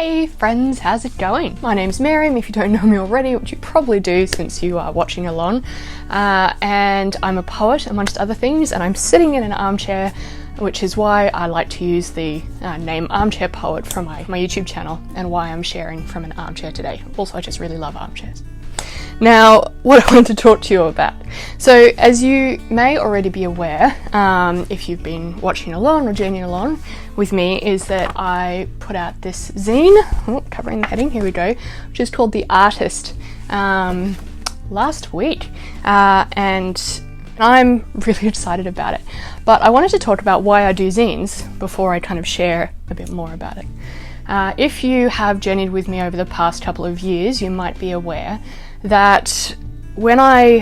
Hey friends, how's it going? My name's Miriam, if you don't know me already, which you probably do since you are watching along. And I'm a poet, amongst other things, and I'm sitting in an armchair, which is why I like to use the name Armchair Poet from my YouTube channel, and why I'm sharing from an armchair today. Also, I just really love armchairs. Now, what I want to talk to you about. So, as you may already be aware, if you've been watching along or journeying along with me, is that I put out this zine, covering the heading, here we go, which is called The Artist, last week, and I'm really excited about it. But I wanted to talk about why I do zines before I kind of share a bit more about it. If you have journeyed with me over the past couple of years, you might be aware that when I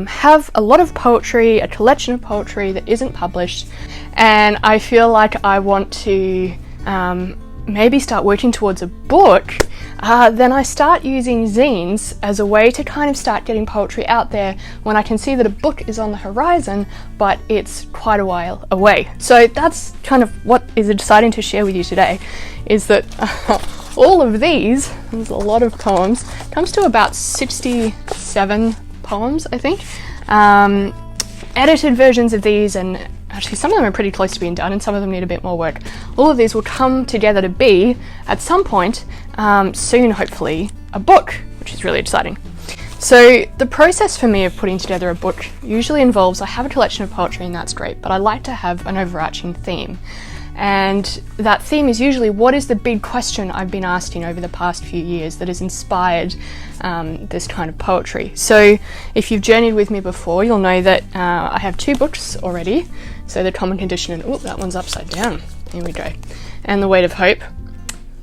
have a lot of poetry, a collection of poetry that isn't published, and I feel like I want to maybe start working towards a book, then I start using zines as a way to kind of start getting poetry out there when I can see that a book is on the horizon, but it's quite a while away. So that's kind of what is exciting to share with you today, is that all of these, there's a lot of poems, comes to about 67 poems, I think. Edited versions of these, and actually some of them are pretty close to being done and some of them need a bit more work. All of these will come together to be, at some point, soon hopefully, a book, which is really exciting. So the process for me of putting together a book usually involves, I have a collection of poetry and that's great, but I like to have an overarching theme. And that theme is usually, what is the big question I've been asking over the past few years that has inspired this kind of poetry. So if you've journeyed with me before, you'll know that I have two books already. So The Common Condition and, oh, that one's upside down. Here we go. And The Weight of Hope.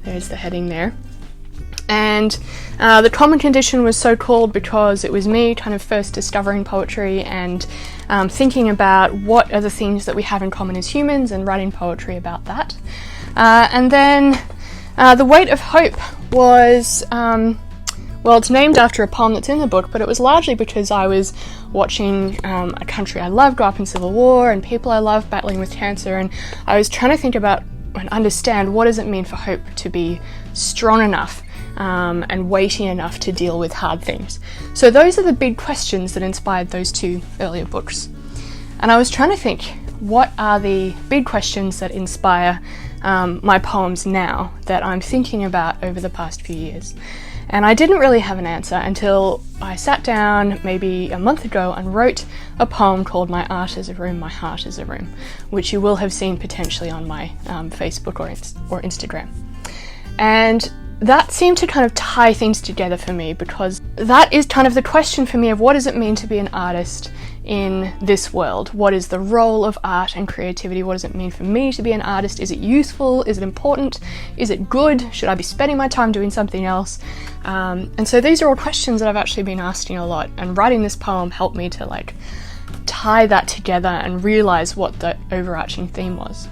There's the heading there. And The Common Condition was so called because it was me kind of first discovering poetry and thinking about what are the things that we have in common as humans and writing poetry about that. And then The Weight of Hope was, well, it's named after a poem that's in the book, but it was largely because I was watching a country I love go up in civil war and people I love battling with cancer, and I was trying to think about and understand what does it mean for hope to be strong enough and weighty enough to deal with hard things. So those are the big questions that inspired those two earlier books. And I was trying to think, what are the big questions that inspire my poems now that I'm thinking about over the past few years? And I didn't really have an answer until I sat down maybe a month ago and wrote a poem called My Art is a Room, My Heart is a Room, which you will have seen potentially on my Facebook or Instagram. And that seemed to kind of tie things together for me, because that is kind of the question for me of what does it mean to be an artist in this world? What is the role of art and creativity? What does it mean for me to be an artist? Is it useful? Is it important? Is it good? Should I be spending my time doing something else? And so these are all questions that I've actually been asking a lot, and writing this poem helped me to like tie that together and realize what the overarching theme was.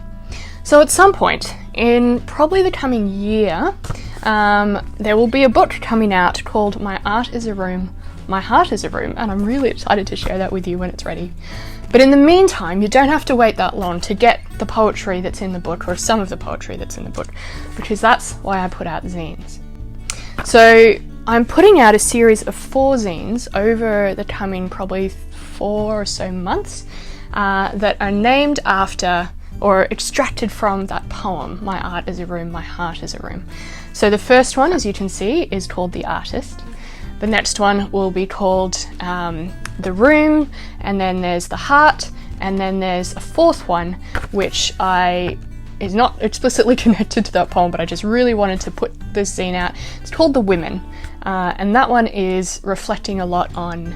So at some point in probably the coming year, there will be a book coming out called My Art is a Room, My Heart is a Room, and I'm really excited to share that with you when it's ready. But in the meantime, you don't have to wait that long to get the poetry that's in the book, or some of the poetry that's in the book, because that's why I put out zines. So I'm putting out a series of 4 zines over the coming probably 4 or so months that are named after or extracted from that poem, My Art is a Room, My Heart is a Room. So the first one, as you can see, is called The Artist. The next one will be called The Room, and then there's The Heart, and then there's a fourth one, which is not explicitly connected to that poem, but I just really wanted to put this zine out. It's called The Women, and that one is reflecting a lot on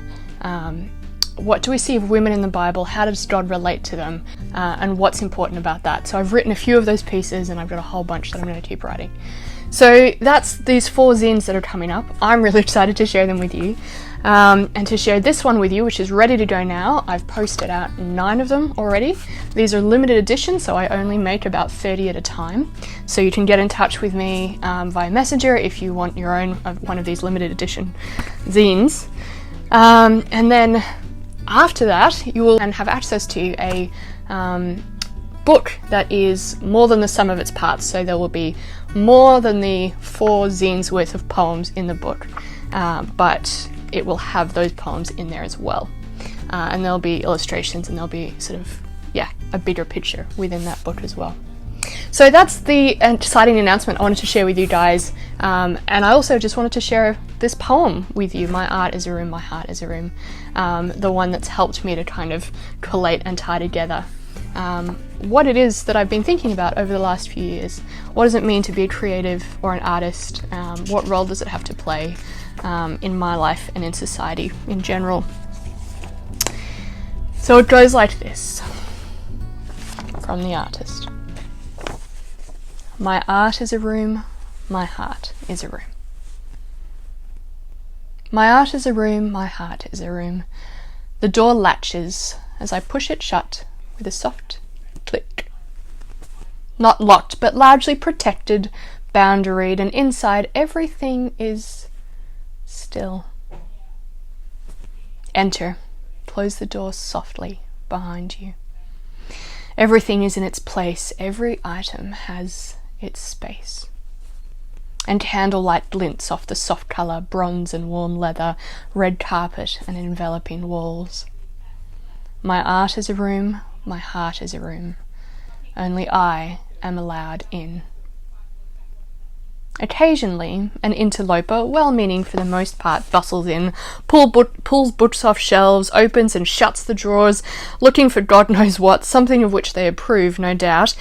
what do we see of women in the Bible, how does God relate to them, and what's important about that. So I've written a few of those pieces, and I've got a whole bunch that I'm going to keep writing. So that's these 4 zines that are coming up. I'm really excited to share them with you, and to share this one with you, which is ready to go now. I've posted out 9 of them already. These are limited edition, so I only make about 30 at a time. So you can get in touch with me via Messenger if you want your own one of these limited edition zines. And then after that, you will then have access to a book that is more than the sum of its parts, so there will be more than the 4 zines worth of poems in the book, but it will have those poems in there as well. And there'll be illustrations, and there'll be sort of, a bigger picture within that book as well. So that's the exciting announcement I wanted to share with you guys, and I also just wanted to share this poem with you, My Art is a Room, My Heart is a Room, the one that's helped me to kind of collate and tie together what it is that I've been thinking about over the last few years. What does it mean to be a creative or an artist? What role does it have to play in my life and in society in general? So it goes like this, from the artist. My art is a room, my heart is a room. My art is a room, my heart is a room. The door latches as I push it shut with a soft click. Not locked, but largely protected, boundaried, and inside everything is still. Enter. Close the door softly behind you. Everything is in its place. Every item has its space. And candlelight glints off the soft colour, bronze and warm leather, red carpet and enveloping walls. My art is a room, my heart is a room. Only I am allowed in. Occasionally, an interloper, well-meaning for the most part, bustles in, pulls books off shelves, opens and shuts the drawers, looking for God knows what, something of which they approve, no doubt.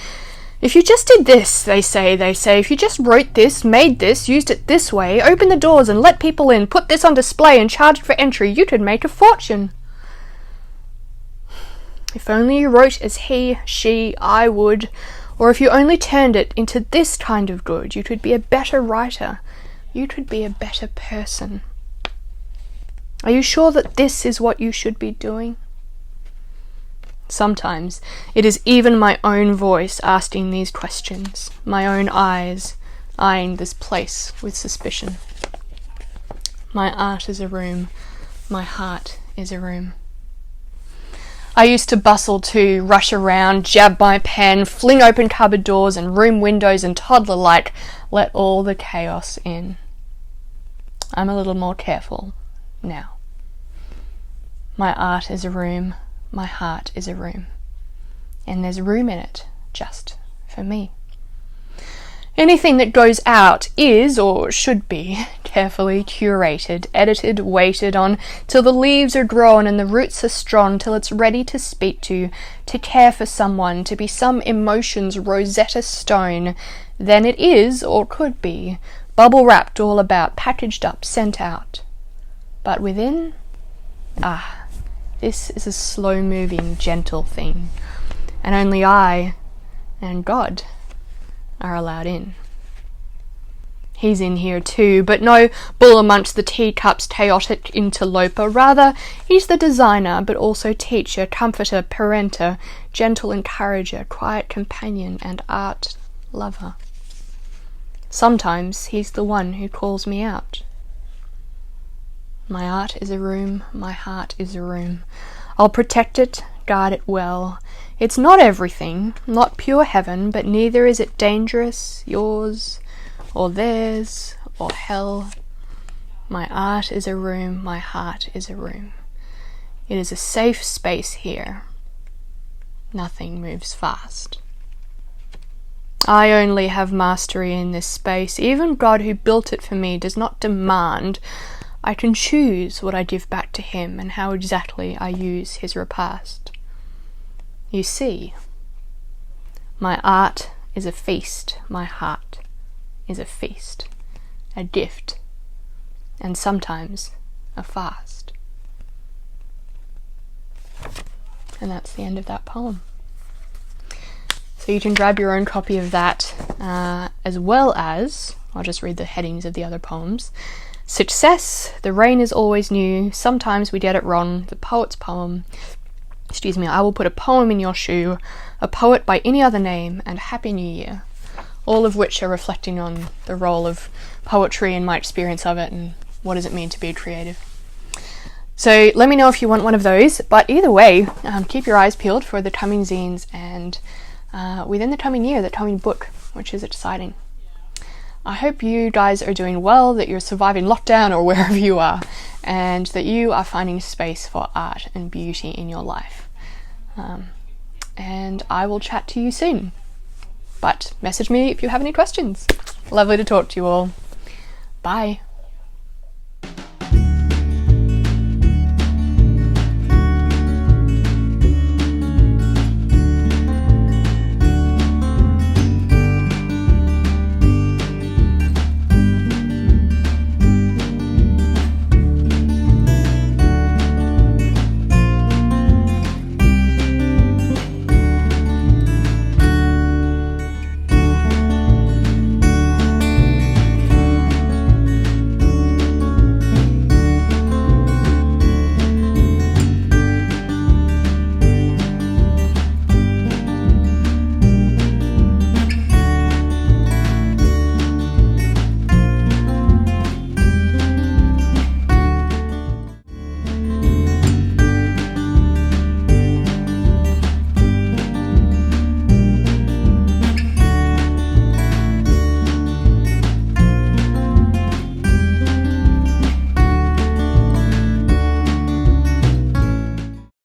If you just did this, they say, if you just wrote this, made this, used it this way, opened the doors and let people in, put this on display and charged for entry, you could make a fortune. If only you wrote as he, she, I would, or if you only turned it into this kind of good, you could be a better writer. You could be a better person. Are you sure that this is what you should be doing? Sometimes it is even my own voice asking these questions, my own eyes eyeing this place with suspicion. My art is a room, my heart is a room. I used to bustle too, rush around, jab my pen, fling open cupboard doors and room windows and toddler-like let all the chaos in. I'm a little more careful now. My art is a room, my heart is a room, and there's room in it just for me. Anything that goes out is, or should be, carefully curated, edited, waited on, till the leaves are grown and the roots are strong, till it's ready to speak to care for someone, to be some emotion's Rosetta Stone. Then it is, or could be, bubble-wrapped all about, packaged up, sent out. But within, this is a slow-moving, gentle thing, and only I and God are allowed in. He's in here too, but no bull amongst the teacups, chaotic interloper. Rather, he's the designer, but also teacher, comforter, parenter, gentle encourager, quiet companion, and art lover. Sometimes he's the one who calls me out. My art is a room, my heart is a room. I'll protect it, guard it well. It's not everything, not pure heaven, but neither is it dangerous, yours, or theirs, or hell. My art is a room, my heart is a room. It is a safe space here. Nothing moves fast. I only have mastery in this space. Even God who built it for me does not demand. I can choose what I give back to him and how exactly I use his repast. You see, my art is a feast, my heart is a feast, a gift, and sometimes a fast. And that's the end of that poem. So you can grab your own copy of that, as well as, I'll just read the headings of the other poems. Success, The Rain is Always New, Sometimes We Get It Wrong, The Poet's Poem, I Will Put a Poem in Your Shoe, A Poet by Any Other Name, and Happy New Year. All of which are reflecting on the role of poetry and my experience of it and what does it mean to be creative. So let me know if you want one of those, but either way, keep your eyes peeled for the coming zines and within the Tomine year, the Tomine book, which is exciting. I hope you guys are doing well, that you're surviving lockdown or wherever you are, and that you are finding space for art and beauty in your life. And I will chat to you soon. But message me if you have any questions. Lovely to talk to you all. Bye.